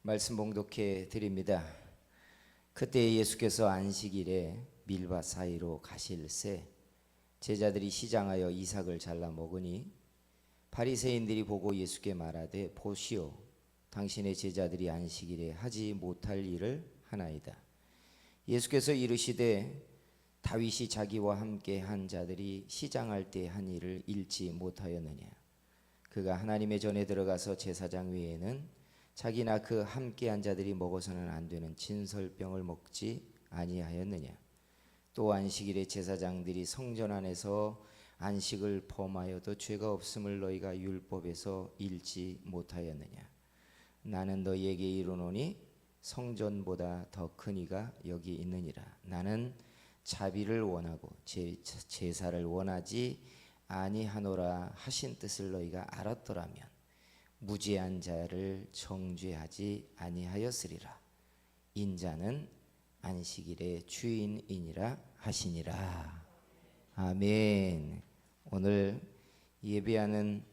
말씀 봉독해 드립니다. 그때 예수께서 안식일에 밀밭 사이로 가실새 제자들이 시장하여 이삭을 잘라 먹으니 바리새인들이 보고 예수께 말하되 보시오, 당신의 제자들이 안식일에 하지 못할 일을 하나이다. 예수께서 이르시되 다윗이 자기와 함께 한 자들이 시장할 때 한 일을 잃지 못하였느냐. 그가 하나님의 전에 들어가서 제사장 외에는 자기나 그 함께 한 자들이 먹어서는 안 되는 진설병을 먹지 아니하였느냐. 또 안식일에 제사장들이 성전 안에서 안식을 범하여도 죄가 없음을 너희가 율법에서 읽지 못하였느냐. 나는 너희에게 이르노니 성전보다 더 큰 이가 여기 있느니라. 나는 자비를 원하고 제사를 원하지 아니하노라 하신 뜻을 너희가 알았더라면 무죄한 자를 정죄하지 아니하였으리라. 인자는 안식일의 주인이니라 하시니라. 아멘. 오늘 예배하는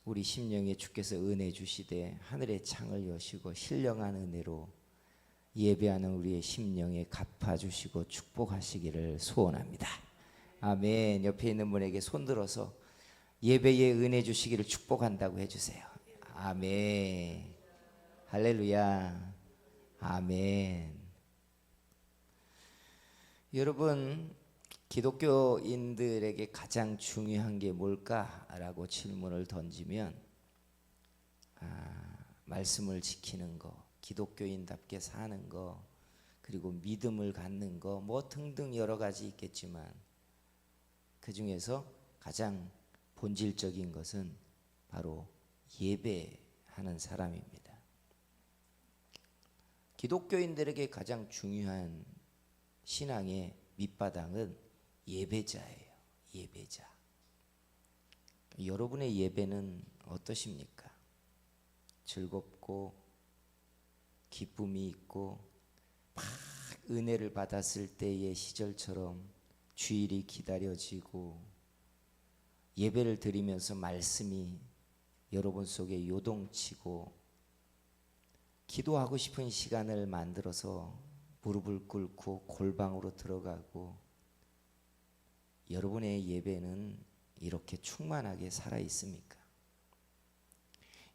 우리 심령에 주께서 은혜 주시되 하늘의 창을 여시고 신령한 은혜로 예배하는 우리의 심령에 갚아주시고 축복하시기를 소원합니다. 아멘. 옆에 있는 분에게 손들어서 예배에 은혜 주시기를 축복한다고 해주세요. 아멘. 할렐루야. 아멘. 여러분, 기독교인들에게 가장 중요한 게 뭘까라고 질문을 던지면 말씀을 지키는 거, 기독교인답게 사는 거, 그리고 믿음을 갖는 거, 뭐 등등 여러 가지 있겠지만 그 중에서 가장 본질적인 것은 바로 예배하는 사람입니다. 기독교인들에게 가장 중요한 신앙의 밑바닥은 예배자예요. 예배자. 여러분의 예배는 어떠십니까? 즐겁고 기쁨이 있고 막 은혜를 받았을 때의 시절처럼 주일이 기다려지고 예배를 드리면서 말씀이 여러분 속에 요동치고 기도하고 싶은 시간을 만들어서 무릎을 꿇고 골방으로 들어가고 여러분의 예배는 이렇게 충만하게 살아 있습니까?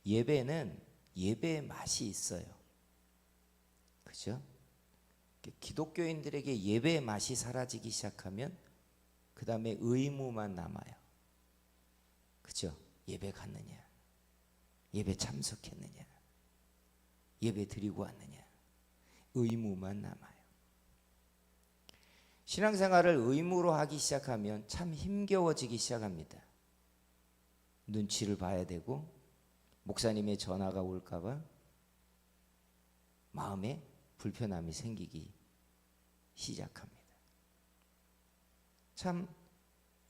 예배는 예배의 맛이 있어요. 그죠? 기독교인들에게 예배의 맛이 사라지기 시작하면 그 다음에 의무만 남아요. 그죠? 예배 갔느냐? 예배 참석했느냐? 예배 드리고 왔느냐? 의무만 남아요. 신앙생활을 의무로 하기 시작하면 참 힘겨워지기 시작합니다. 눈치를 봐야 되고 목사님의 전화가 올까 봐 마음에 불편함이 생기기 시작합니다. 참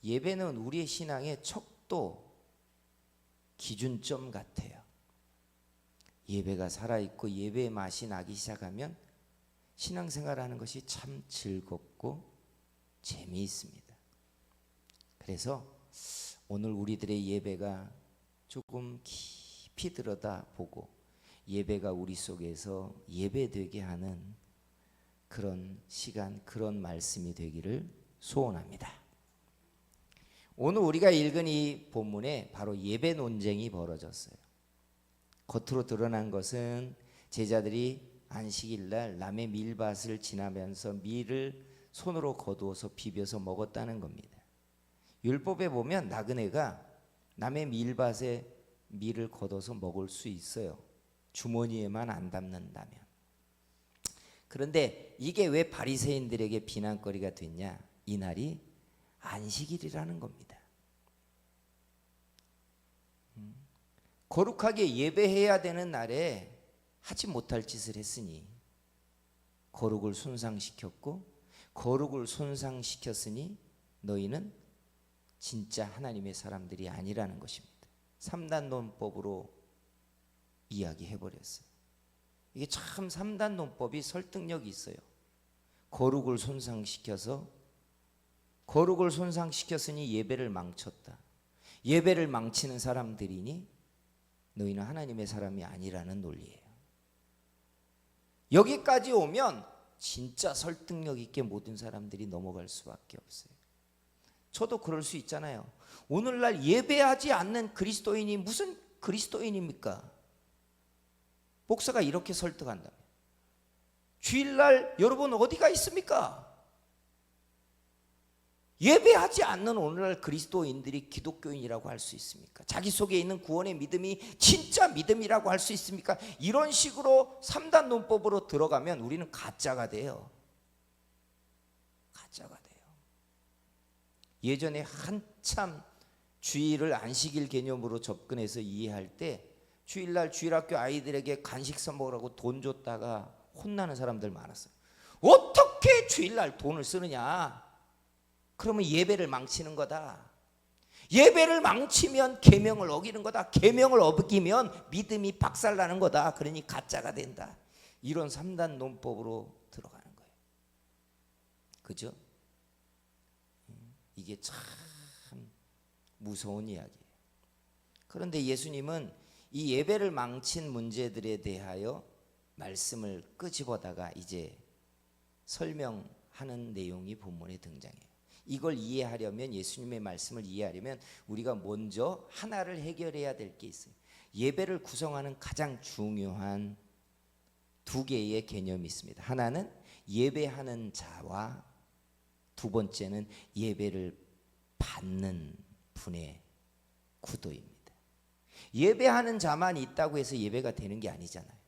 예배는 우리의 신앙의 척도 기준점 같아요. 예배가 살아있고 예배의 맛이 나기 시작하면 신앙생활하는 것이 참 즐겁고 재미있습니다. 그래서 오늘 우리들의 예배가 조금 깊이 들여다보고 예배가 우리 속에서 예배되게 하는 그런 시간, 그런 말씀이 되기를 소원합니다. 오늘 우리가 읽은 이 본문에 바로 예배 논쟁이 벌어졌어요. 겉으로 드러난 것은 제자들이 안식일날 남의 밀밭을 지나면서 밀을 손으로 거두어서 비벼서 먹었다는 겁니다. 율법에 보면 나그네가 남의 밀밭에 밀을 걷어서 먹을 수 있어요. 주머니에만 안 담는다면. 그런데 이게 왜 바리새인들에게 비난거리가 됐냐? 이날이 안식일이라는 겁니다. 거룩하게 예배해야 되는 날에 하지 못할 짓을 했으니 거룩을 손상시켰고 거룩을 손상시켰으니 너희는 진짜 하나님의 사람들이 아니라는 것입니다. 3단 논법으로 이야기해버렸어요. 이게 참 3단 논법이 설득력이 있어요. 거룩을 손상시켰으니 예배를 망쳤다. 예배를 망치는 사람들이니 너희는 하나님의 사람이 아니라는 논리예요. 여기까지 오면 진짜 설득력 있게 모든 사람들이 넘어갈 수밖에 없어요. 저도 그럴 수 있잖아요. 오늘날 예배하지 않는 그리스도인이 무슨 그리스도인입니까? 목사가 이렇게 설득한다면 주일날 여러분 어디가 있습니까? 예배하지 않는 오늘날 그리스도인들이 기독교인이라고 할 수 있습니까? 자기 속에 있는 구원의 믿음이 진짜 믿음이라고 할 수 있습니까? 이런 식으로 3단 논법으로 들어가면 우리는 가짜가 돼요. 가짜가 돼요. 예전에 한참 주일을 안식일 개념으로 접근해서 이해할 때 주일날 주일학교 아이들에게 간식 사 먹으라고 돈 줬다가 혼나는 사람들 많았어요. 어떻게 주일날 돈을 쓰느냐? 그러면 예배를 망치는 거다. 예배를 망치면 계명을 어기는 거다. 계명을 어기면 믿음이 박살나는 거다. 그러니 가짜가 된다. 이런 3단 논법으로 들어가는 거예요. 그죠? 이게 참 무서운 이야기예요. 그런데 예수님은 이 예배를 망친 문제들에 대하여 말씀을 끄집어다가 이제 설명하는 내용이 본문에 등장해요. 이걸 이해하려면, 예수님의 말씀을 이해하려면 우리가 먼저 하나를 해결해야 될 게 있어요. 예배를 구성하는 가장 중요한 두 개의 개념이 있습니다. 하나는 예배하는 자와 두 번째는 예배를 받는 분의 구도입니다. 예배하는 자만 있다고 해서 예배가 되는 게 아니잖아요.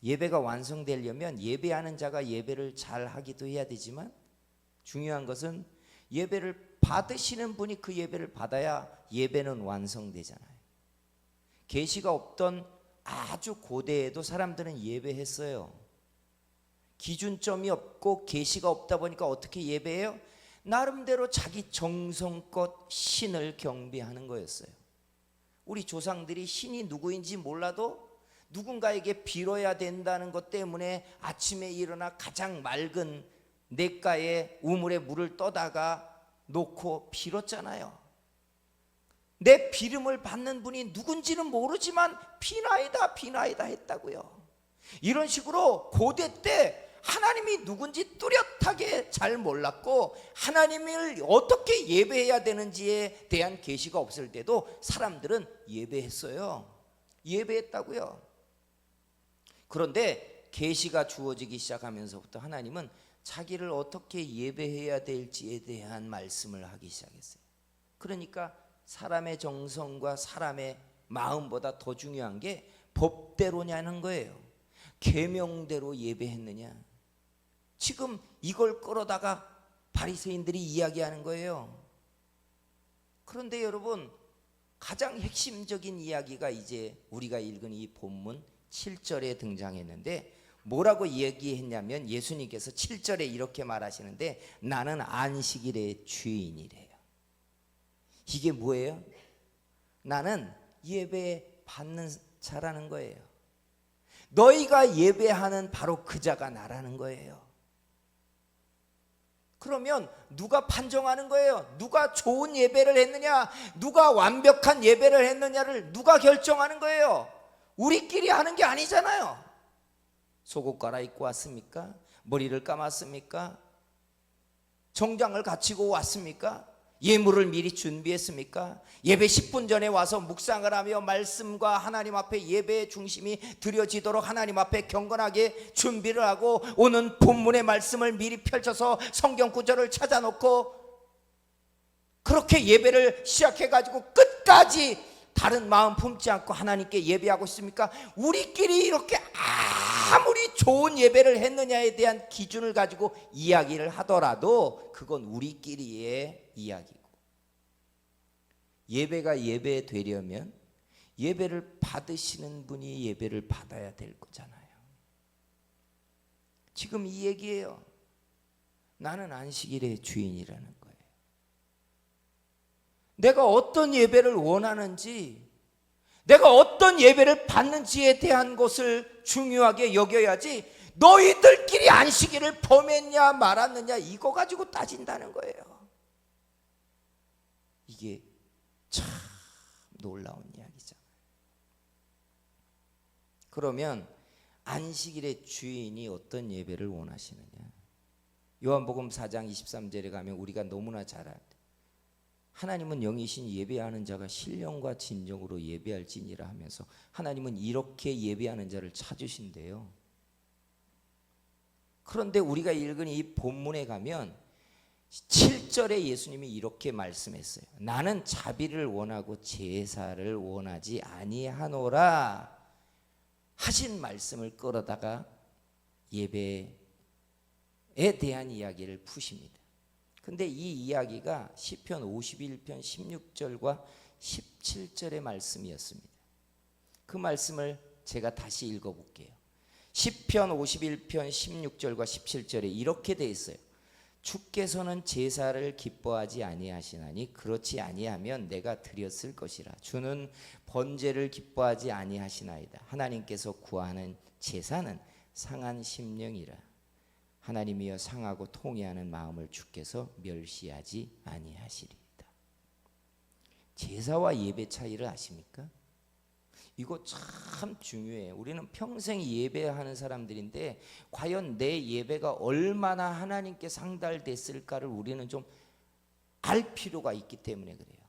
예배가 완성되려면 예배하는 자가 예배를 잘 하기도 해야 되지만 중요한 것은 예배를 받으시는 분이 그 예배를 받아야 예배는 완성되잖아요. 계시가 없던 아주 고대에도 사람들은 예배했어요. 기준점이 없고 계시가 없다 보니까 어떻게 예배해요? 나름대로 자기 정성껏 신을 경배하는 거였어요. 우리 조상들이 신이 누구인지 몰라도 누군가에게 빌어야 된다는 것 때문에 아침에 일어나 가장 맑은 냇가에 우물에 물을 떠다가 놓고 빌었잖아요. 내 비름을 받는 분이 누군지는 모르지만 비나이다 비나이다 했다고요. 이런 식으로 고대 때 하나님이 누군지 뚜렷하게 잘 몰랐고 하나님을 어떻게 예배해야 되는지에 대한 계시가 없을 때도 사람들은 예배했어요. 예배했다고요. 그런데 계시가 주어지기 시작하면서부터 하나님은 자기를 어떻게 예배해야 될지에 대한 말씀을 하기 시작했어요. 그러니까 사람의 정성과 사람의 마음보다 더 중요한 게 법대로냐는 거예요. 계명대로 예배했느냐. 지금 이걸 끌어다가 바리새인들이 이야기하는 거예요. 그런데 여러분, 가장 핵심적인 이야기가 이제 우리가 읽은 이 본문 7절에 등장했는데 뭐라고 얘기했냐면 예수님께서 7절에 이렇게 말하시는데 나는 안식일의 주인이래요. 이게 뭐예요? 나는 예배 받는 자라는 거예요. 너희가 예배하는 바로 그 자가 나라는 거예요. 그러면 누가 판정하는 거예요? 누가 좋은 예배를 했느냐, 누가 완벽한 예배를 했느냐를 누가 결정하는 거예요? 우리끼리 하는 게 아니잖아요. 속옷 갈아입고 왔습니까? 머리를 감았습니까? 정장을 갖추고 왔습니까? 예물을 미리 준비했습니까? 예배 10분 전에 와서 묵상을 하며 말씀과 하나님 앞에 예배의 중심이 드려지도록 하나님 앞에 경건하게 준비를 하고 오는 본문의 말씀을 미리 펼쳐서 성경 구절을 찾아놓고 그렇게 예배를 시작해가지고 끝까지 다른 마음 품지 않고 하나님께 예배하고 있습니까? 우리끼리 이렇게 아무리 좋은 예배를 했느냐에 대한 기준을 가지고 이야기를 하더라도 그건 우리끼리의 이야기고, 예배가 예배되려면 예배를 받으시는 분이 예배를 받아야 될 거잖아요. 지금 이 얘기예요. 나는 안식일의 주인이라는 거예요. 내가 어떤 예배를 원하는지, 내가 어떤 예배를 받는지에 대한 것을 중요하게 여겨야지 너희들끼리 안식일을 범했냐 말았느냐 이거 가지고 따진다는 거예요. 이게 참 놀라운 이야기잖아요. 그러면 안식일의 주인이 어떤 예배를 원하시느냐? 요한복음 4장 23절에 가면 우리가 너무나 잘 알죠. 하나님은 영이신 예배하는 자가 신령과 진정으로 예배할지니라 하면서 하나님은 이렇게 예배하는 자를 찾으신대요. 그런데 우리가 읽은 이 본문에 가면 7절에 예수님이 이렇게 말씀했어요. 나는 자비를 원하고 제사를 원하지 아니하노라 하신 말씀을 끌어다가 예배에 대한 이야기를 푸십니다. 근데 이 이야기가 시편 51편 16절과 17절의 말씀이었습니다. 그 말씀을 제가 다시 읽어볼게요. 시편 51편 16절과 17절에 이렇게 돼 있어요. 주께서는 제사를 기뻐하지 아니하시나니 그렇지 아니하면 내가 드렸을 것이라. 주는 번제를 기뻐하지 아니하시나이다. 하나님께서 구하는 제사는 상한 심령이라. 하나님이여 상하고 통회하는 마음을 주께서 멸시하지 아니하시리이다. 제사와 예배 차이를 아십니까? 이거 참 중요해요. 우리는 평생 예배하는 사람들인데 과연 내 예배가 얼마나 하나님께 상달됐을까를 우리는 좀 알 필요가 있기 때문에 그래요.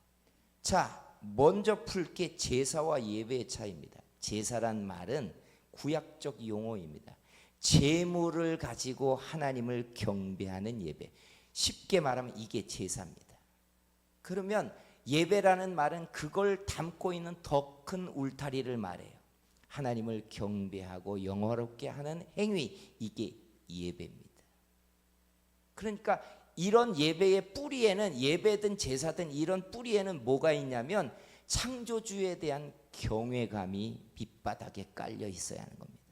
자, 먼저 풀게 제사와 예배의 차이입니다. 제사란 말은 구약적 용어입니다. 제물을 가지고 하나님을 경배하는 예배. 쉽게 말하면 이게 제사입니다. 그러면 예배라는 말은 그걸 담고 있는 더 큰 울타리를 말해요. 하나님을 경배하고 영화롭게 하는 행위, 이게 예배입니다. 그러니까 이런 예배의 뿌리에는, 예배든 제사든 이런 뿌리에는 뭐가 있냐면 창조주에 대한 경외감이 밑바닥에 깔려 있어야 하는 겁니다.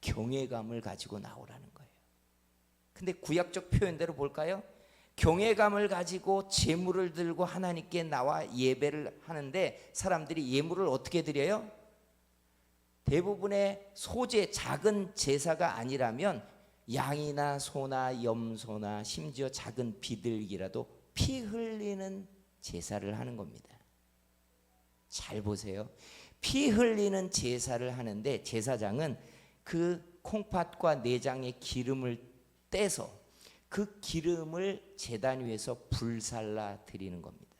경외감을 가지고 나오라는 거예요. 근데 구약적 표현대로 볼까요? 경외감을 가지고 제물을 들고 하나님께 나와 예배를 하는데 사람들이 예물을 어떻게 드려요? 대부분의 소제, 작은 제사가 아니라면 양이나 소나 염소나 심지어 작은 비둘기라도 피 흘리는 제사를 하는 겁니다. 잘 보세요. 피 흘리는 제사를 하는데 제사장은 그 콩팥과 내장의 기름을 떼서 그 기름을 제단 위에서 불살라 드리는 겁니다.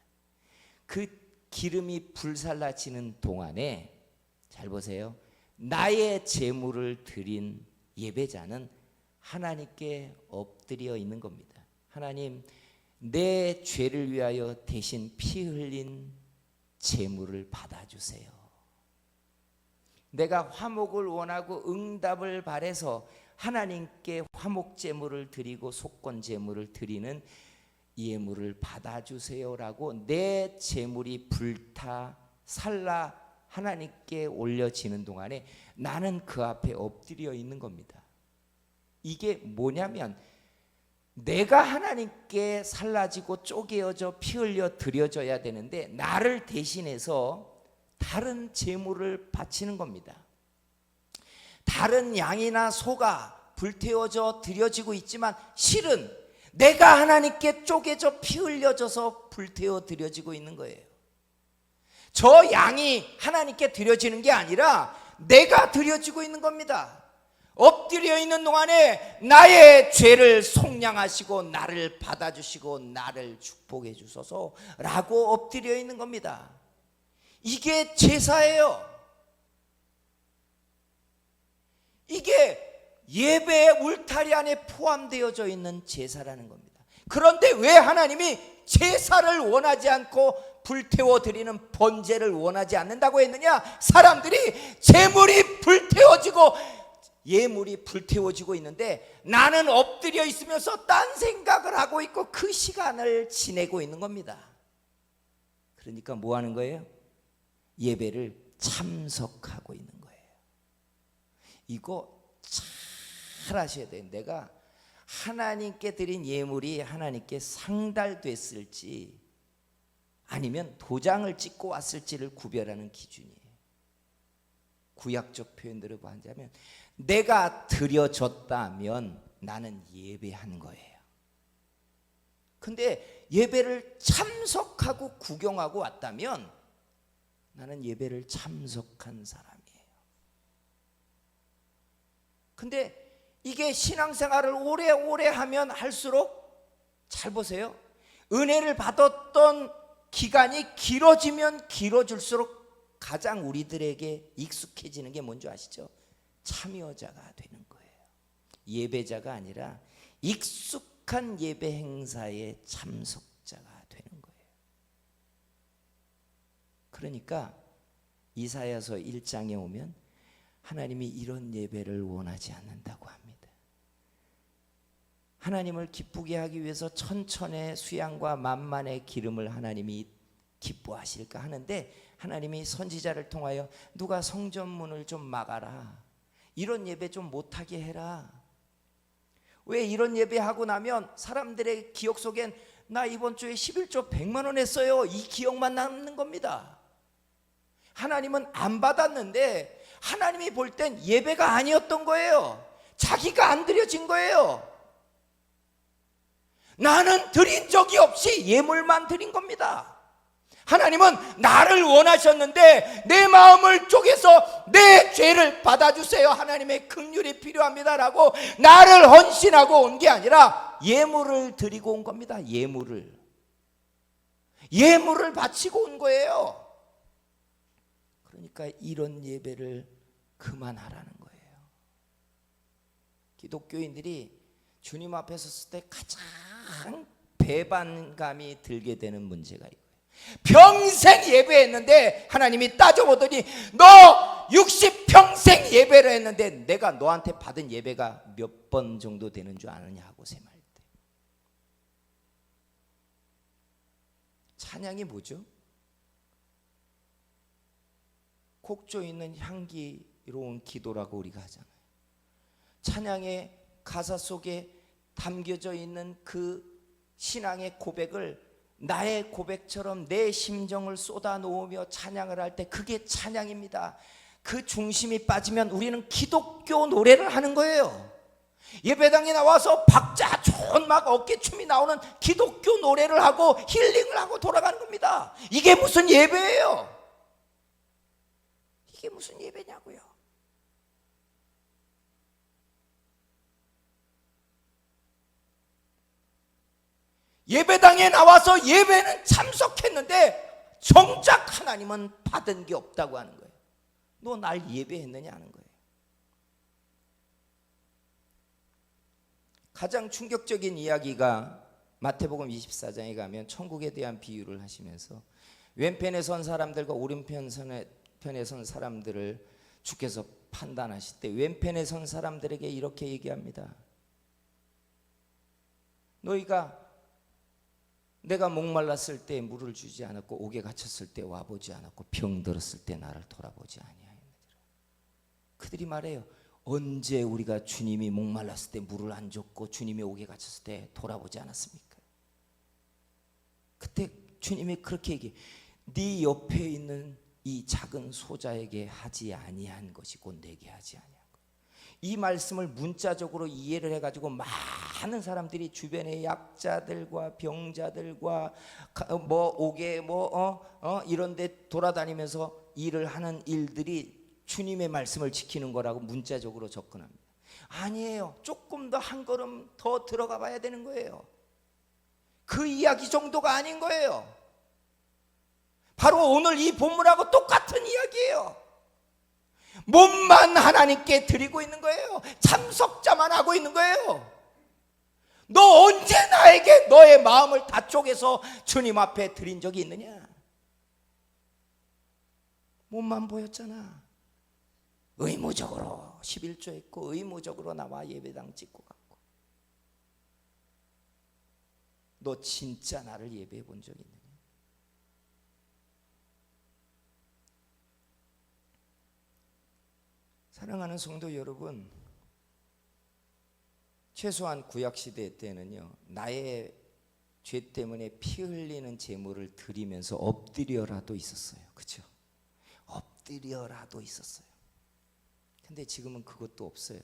그 기름이 불살라지는 동안에 잘 보세요. 나의 제물을 드린 예배자는 하나님께 엎드려 있는 겁니다. 하나님, 내 죄를 위하여 대신 피 흘린 제물을 받아주세요. 내가 화목을 원하고 응답을 바라서 하나님께 화목제물을 드리고 속건제물을 드리는 예물을 받아주세요라고 내 제물이 불타 살라 하나님께 올려지는 동안에 나는 그 앞에 엎드려 있는 겁니다. 이게 뭐냐면 내가 하나님께 살라지고 쪼개어져 피 흘려 드려져야 되는데 나를 대신해서 다른 제물을 바치는 겁니다. 다른 양이나 소가 불태워져 드려지고 있지만 실은 내가 하나님께 쪼개져 피 흘려져서 불태워 드려지고 있는 거예요. 저 양이 하나님께 드려지는 게 아니라 내가 드려지고 있는 겁니다. 엎드려 있는 동안에 나의 죄를 속량하시고 나를 받아주시고 나를 축복해 주소서라고 엎드려 있는 겁니다. 이게 제사예요. 이게 예배의 울타리 안에 포함되어져 있는 제사라는 겁니다. 그런데 왜 하나님이 제사를 원하지 않고 불태워 드리는 번제를 원하지 않는다고 했느냐? 사람들이 제물이 불태워지고 예물이 불태워지고 있는데 나는 엎드려 있으면서 딴 생각을 하고 있고 그 시간을 지내고 있는 겁니다. 그러니까 뭐 하는 거예요? 예배를 참석하고 있는 거예요. 이거 잘 아셔야 돼요. 내가 하나님께 드린 예물이 하나님께 상달됐을지 아니면 도장을 찍고 왔을지를 구별하는 기준이에요. 구약적 표현대로 하자면 내가 드려졌다면 나는 예배한 거예요. 근데 예배를 참석하고 구경하고 왔다면 나는 예배를 참석한 사람이에요. 근데 이게 신앙생활을 오래오래 하면 할수록, 잘 보세요, 은혜를 받았던 기간이 길어지면 길어질수록 가장 우리들에게 익숙해지는 게 뭔지 아시죠? 참여자가 되는 거예요. 예배자가 아니라 익숙한 예배 행사의 참석자가 되는 거예요. 그러니까 이사야서 1장에 오면 하나님이 이런 예배를 원하지 않는다고 합니다. 하나님을 기쁘게 하기 위해서 천천의 수양과 만만의 기름을 하나님이 기뻐하실까 하는데, 하나님이 선지자를 통하여 누가 성전문을 좀 막아라, 이런 예배 좀 못하게 해라. 왜 이런 예배하고 나면 사람들의 기억 속엔 나 이번 주에 11조 100만 원 했어요, 이 기억만 남는 겁니다. 하나님은 안 받았는데 하나님이 볼 땐 예배가 아니었던 거예요. 자기가 안 드려진 거예요. 나는 드린 적이 없이 예물만 드린 겁니다. 하나님은 나를 원하셨는데 내 마음을 쪼개서 내 죄를 받아주세요, 하나님의 긍휼이 필요합니다라고 나를 헌신하고 온 게 아니라 예물을 드리고 온 겁니다. 예물을 바치고 온 거예요. 그러니까 이런 예배를 그만하라는 거예요. 기독교인들이 주님 앞에 섰을 때 가장 배반감이 들게 되는 문제가 이거예요. 평생 예배했는데 하나님이 따져보더니 너 60평생 예배를 했는데 내가 너한테 받은 예배가 몇 번 정도 되는 줄 아느냐 하고 셈할 때. 찬양이 뭐죠? 곡조 있는 향기로운 기도라고 우리가 하잖아요. 찬양의 가사 속에 담겨져 있는 그 신앙의 고백을 나의 고백처럼 내 심정을 쏟아 놓으며 찬양을 할 때 그게 찬양입니다. 그 중심이 빠지면 우리는 기독교 노래를 하는 거예요. 예배당에 나와서 박자 좋은 막 어깨춤이 나오는 기독교 노래를 하고 힐링을 하고 돌아가는 겁니다. 이게 무슨 예배예요? 이게 무슨 예배냐고요? 예배당에 나와서 예배는 참석했는데 정작 하나님은 받은 게 없다고 하는 거예요. 너 날 예배했느냐 하는 거예요. 가장 충격적인 이야기가 마태복음 24장에 가면 천국에 대한 비유를 하시면서 왼편에 선 사람들과 오른편에 선 사람들을 주께서 판단하실 때 왼편에 선 사람들에게 이렇게 얘기합니다. 너희가 내가 목말랐을 때 물을 주지 않았고 옥에 갇혔을 때 와보지 않았고 병들었을 때 나를 돌아보지 아니하였느니라. 그들이 말해요. 언제 우리가 주님이 목말랐을 때 물을 안 줬고 주님이 옥에 갇혔을 때 돌아보지 않았습니까? 그때 주님이 그렇게 얘기해. 네 옆에 있는 이 작은 소자에게 하지 아니한 것이고 내게 하지 아니한 것. 이 말씀을 문자적으로 이해를 해가지고 많은 사람들이 주변의 약자들과 병자들과 뭐 옥에 이런데 돌아다니면서 일을 하는 일들이 주님의 말씀을 지키는 거라고 문자적으로 접근합니다. 아니에요. 조금 더 한 걸음 더 들어가 봐야 되는 거예요. 그 이야기 정도가 아닌 거예요. 바로 오늘 이 본문하고 똑같은 이야기예요. 몸만 하나님께 드리고 있는 거예요. 참석자만 하고 있는 거예요. 너 언제 나에게 너의 마음을 다 쪼개서 주님 앞에 드린 적이 있느냐? 몸만 보였잖아. 의무적으로 11조 했고 의무적으로 나와 예배당 찍고 갔고. 너 진짜 나를 예배해 본 적 있느냐? 사랑하는 성도 여러분, 최소한 구약시대 때는요, 나의 죄 때문에 피 흘리는 제물을 드리면서 엎드려라도 있었어요. 그렇죠? 엎드려라도 있었어요. 근데 지금은 그것도 없어요.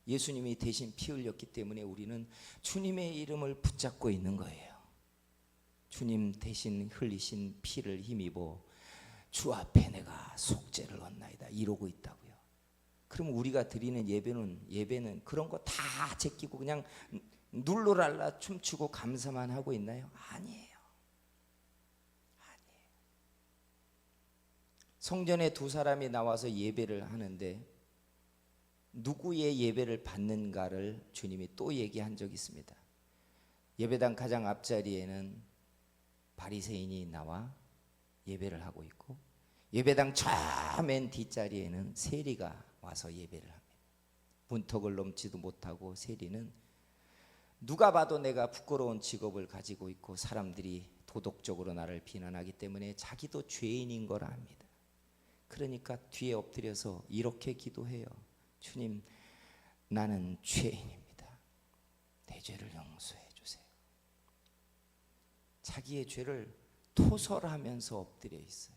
예수님이 대신 피 흘렸기 때문에 우리는 주님의 이름을 붙잡고 있는 거예요. 주님 대신 흘리신 피를 힘입어 주 앞에 내가 속죄를 얻나이다 이러고 있다고요. 그럼 우리가 드리는 예배는 그런 거 다 제끼고 그냥 눌러랄라 춤추고 감사만 하고 있나요? 아니에요. 성전에 두 사람이 나와서 예배를 하는데 누구의 예배를 받는가를 주님이 또 얘기한 적이 있습니다. 예배당 가장 앞자리에는 바리새인이 나와 예배를 하고 있고 예배당 저 맨 뒷자리에는 세리가 와서 예배를 합니다. 문턱을 넘지도 못하고 세리는 누가 봐도 내가 부끄러운 직업을 가지고 있고 사람들이 도덕적으로 나를 비난하기 때문에 자기도 죄인인 걸 압니다. 그러니까 뒤에 엎드려서 이렇게 기도해요. 주님, 나는 죄인입니다. 내 죄를 용서해 주세요. 자기의 죄를 토설하면서 엎드려 있어요.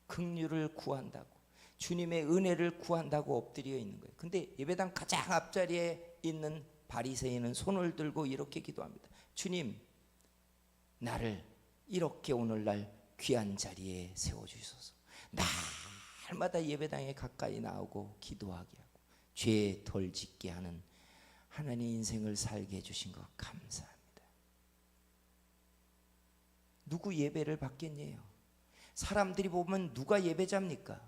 긍휼을 구한다고, 주님의 은혜를 구한다고 엎드려 있는 거예요. 근데 예배당 가장 앞자리에 있는 바리새인은 손을 들고 이렇게 기도합니다. 주님, 나를 이렇게 오늘날 귀한 자리에 세워주소서. 날마다 예배당에 가까이 나오고 기도하게 하고 죄 덜 짓게 하는 하나님 인생을 살게 해주신 것 감사합니다. 누구 예배를 받겠냐요? 사람들이 보면 누가 예배자입니까?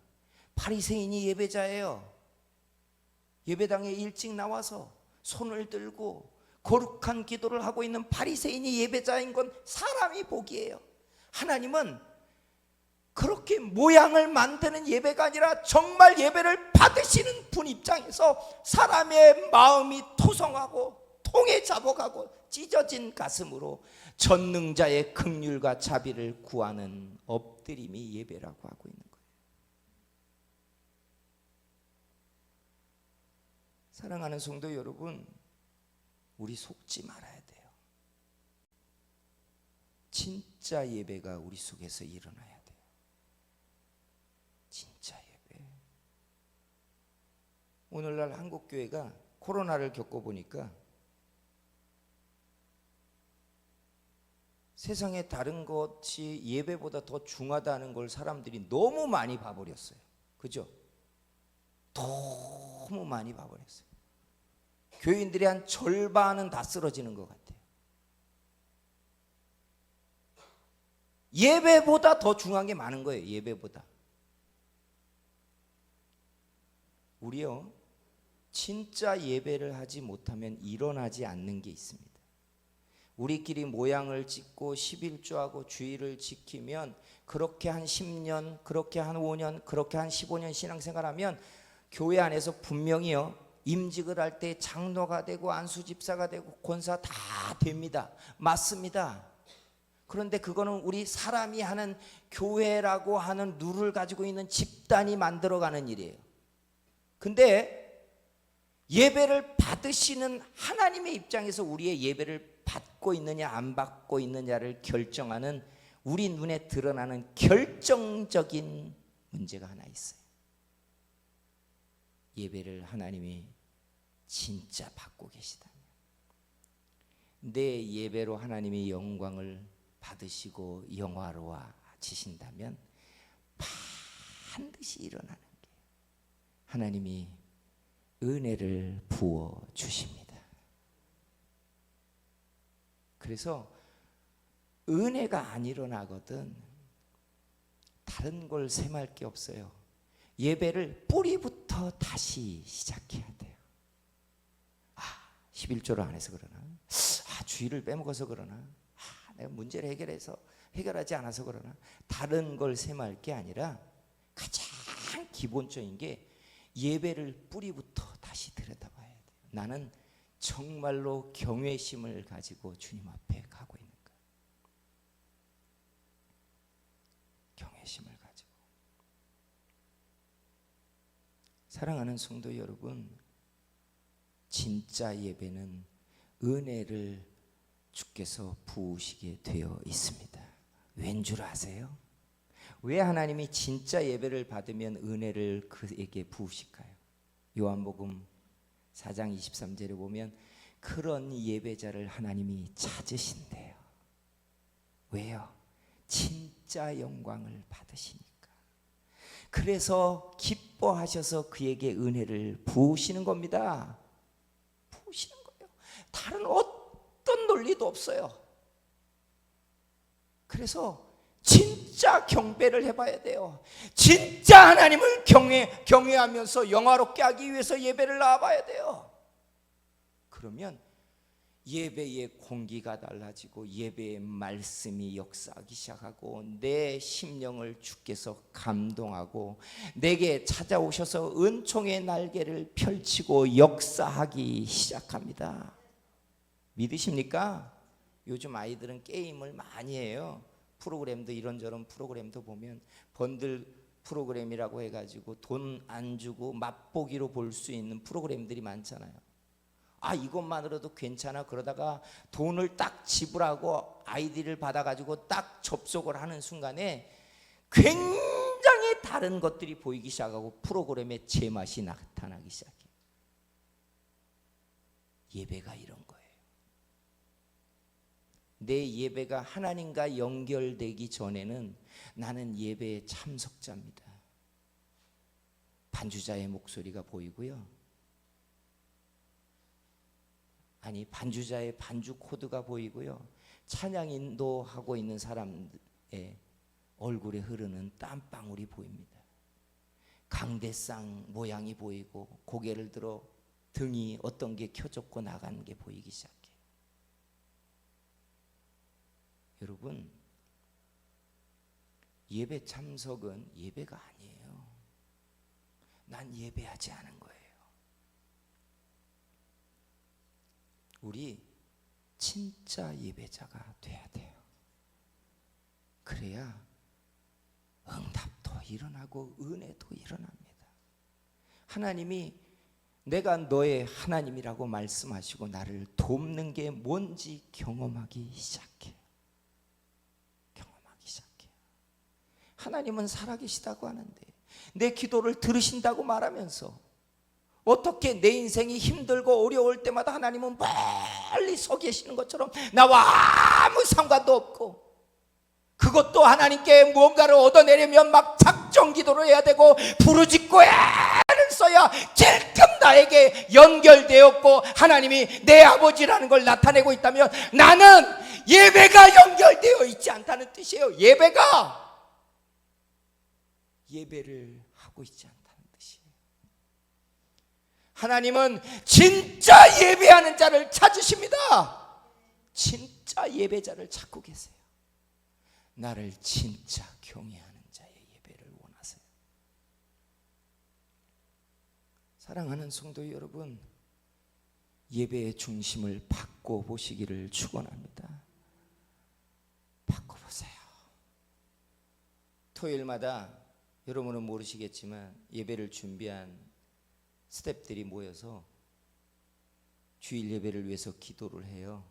바리새인이 예배자예요. 예배당에 일찍 나와서 손을 들고 거룩한 기도를 하고 있는 바리새인이 예배자인 건 사람이 보기에요. 하나님은 그렇게 모양을 만드는 예배가 아니라 정말 예배를 받으시는 분 입장에서 사람의 마음이 토성하고 통에 자복하고 찢어진 가슴으로 전능자의 긍휼과 자비를 구하는 엎드림이 예배라고 하고 있는 거예요. 사랑하는 성도 여러분, 우리 속지 말아야 돼요. 진짜 예배가 우리 속에서 일어나야 돼요. 진짜 예배. 오늘날 한국교회가 코로나를 겪어보니까 세상에 다른 것이 예배보다 더 중하다는 걸 사람들이 너무 많이 봐버렸어요. 그죠? 너무 많이 봐버렸어요. 교인들이 한 절반은 다 쓰러지는 것 같아요. 예배보다 더 중요한 게 많은 거예요. 예배보다. 우리요, 진짜 예배를 하지 못하면 일어나지 않는 게 있습니다. 우리끼리 모양을 찍고 11조하고 주의를 지키면 그렇게 한 10년, 그렇게 한 5년, 그렇게 한 15년 신앙생활하면 교회 안에서 분명히요, 임직을 할 때 장로가 되고 안수집사가 되고 권사 다 됩니다. 맞습니다. 그런데 그거는 우리 사람이 하는 교회라고 하는 룰을 가지고 있는 집단이 만들어가는 일이에요. 근데 예배를 받으시는 하나님의 입장에서 우리의 예배를 받고 있느냐 안 받고 있느냐를 결정하는 우리 눈에 드러나는 결정적인 문제가 하나 있어요. 예배를 하나님이 진짜 받고 계시다면, 내 예배로 하나님이 영광을 받으시고 영화로워지신다면 반드시 일어나는 게 하나님이 은혜를 부어 주십니다. 그래서 은혜가 안 일어나거든 다른 걸 셈할 게 없어요. 예배를 뿌리부터 다시 시작해야 돼요. 11조를 안 해서 그러나, 주의를 빼먹어서 그러나, 내가 문제를 해결하지 않아서 그러나, 다른 걸 셈할 게 아니라 가장 기본적인 게 예배를 뿌리부터 다시 들여다봐야 돼요. 나는 정말로 경외심을 가지고 주님 앞에 가고 있는가? 경외심을 가지고. 사랑하는 성도 여러분, 진짜 예배는 은혜를 주께서 부으시게 되어 있습니다. 왠 줄 아세요? 왜 하나님이 진짜 예배를 받으면 은혜를 그에게 부으실까요? 요한복음 4장 23절에 보면 그런 예배자를 하나님이 찾으신대요. 왜요? 진짜 영광을 받으시니까. 그래서 기뻐하셔서 그에게 은혜를 부으시는 겁니다. 부으시는 거예요. 다른 어떤 논리도 없어요. 그래서 진짜 경배를 해봐야 돼요. 진짜 하나님을 경외하면서 영화롭게 하기 위해서 예배를 나와봐야 돼요. 그러면 예배의 공기가 달라지고 예배의 말씀이 역사하기 시작하고 내 심령을 주께서 감동하고 내게 찾아오셔서 은총의 날개를 펼치고 역사하기 시작합니다. 믿으십니까? 요즘 아이들은 게임을 많이 해요. 프로그램도 이런저런 프로그램도 보면 번들 프로그램이라고 해가지고 돈 안 주고 맛보기로 볼 수 있는 프로그램들이 많잖아요. 아, 이것만으로도 괜찮아. 그러다가 돈을 딱 지불하고 아이디를 받아가지고 딱 접속을 하는 순간에 굉장히 다른 것들이 보이기 시작하고 프로그램의 제맛이 나타나기 시작해요. 예배가 이런 거예요. 내 예배가 하나님과 연결되기 전에는 나는 예배의 참석자입니다. 반주자의 목소리가 보이고요. 아니, 반주자의 반주 코드가 보이고요. 찬양 인도하고 있는 사람의 얼굴에 흐르는 땀방울이 보입니다. 강대상 모양이 보이고 고개를 들어 등이 어떤 게 켜졌고 나가는 게 보이기 시작해요. 여러분, 예배 참석은 예배가 아니에요. 난 예배하지 않은 거예요. 우리 진짜 예배자가 돼야 돼요. 그래야 응답도 일어나고 은혜도 일어납니다. 하나님이 내가 너의 하나님이라고 말씀하시고 나를 돕는 게 뭔지 경험하기 시작해요. 경험하기 시작해요. 하나님은 살아계시다고 하는데 내 기도를 들으신다고 말하면서 어떻게 내 인생이 힘들고 어려울 때마다 하나님은 멀리 서 계시는 것처럼 나와 아무 상관도 없고, 그것도 하나님께 무언가를 얻어내려면 막 작정 기도를 해야 되고 부르짖고 애를 써야 찔끔 나에게 연결되었고 하나님이 내 아버지라는 걸 나타내고 있다면 나는 예배가 연결되어 있지 않다는 뜻이에요. 예배를 하고 있지 않다는 뜻이에요. 하나님은 진짜 예배하는 자를 찾으십니다. 진짜 예배자를 찾고 계세요. 나를 진짜 경외하는 자의 예배를 원하세요. 사랑하는 성도 여러분, 예배의 중심을 바꿔보시기를 축원합니다. 바꿔보세요. 토요일마다 여러분은 모르시겠지만 예배를 준비한 스태프들이 모여서 주일 예배를 위해서 기도를 해요.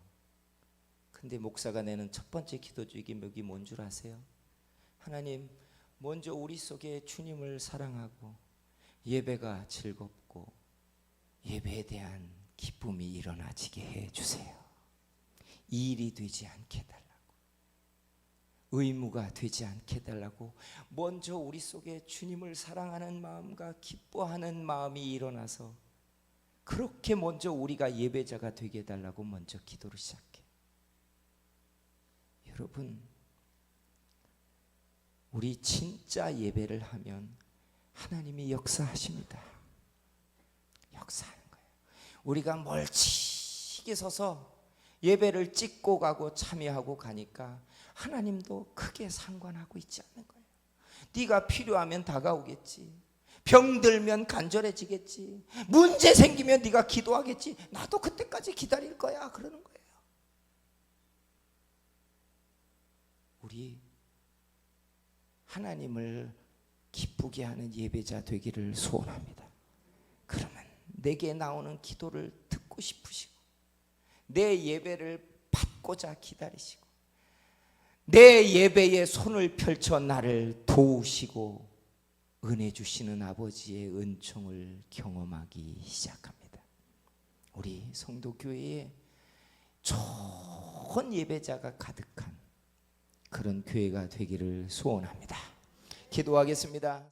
근데 목사가 내는 첫 번째 기도 제목이 뭔 줄 아세요? 하나님, 먼저 우리 속에 주님을 사랑하고 예배가 즐겁고 예배에 대한 기쁨이 일어나지게 해주세요. 이 일이 되지 않게 해달라고, 의무가 되지 않게 해달라고 먼저 우리 속에 주님을 사랑하는 마음과 기뻐하는 마음이 일어나서 그렇게 먼저 우리가 예배자가 되게 해달라고 먼저 기도를 시작해요. 여러분, 우리 진짜 예배를 하면 하나님이 역사하십니다. 역사하는 거예요. 우리가 멀찍이 서서 예배를 찍고 가고 참여하고 가니까 하나님도 크게 상관하고 있지 않는 거예요. 네가 필요하면 다가오겠지. 병들면 간절해지겠지. 문제 생기면 네가 기도하겠지. 나도 그때까지 기다릴 거야. 그러는 거예요. 우리 하나님을 기쁘게 하는 예배자 되기를 소원합니다. 그러면 내게 나오는 기도를 듣고 싶으시고 내 예배를 받고자 기다리시고 내 예배에 손을 펼쳐 나를 도우시고 은혜 주시는 아버지의 은총을 경험하기 시작합니다. 우리 성도교회에 좋은 예배자가 가득한 그런 교회가 되기를 소원합니다. 기도하겠습니다.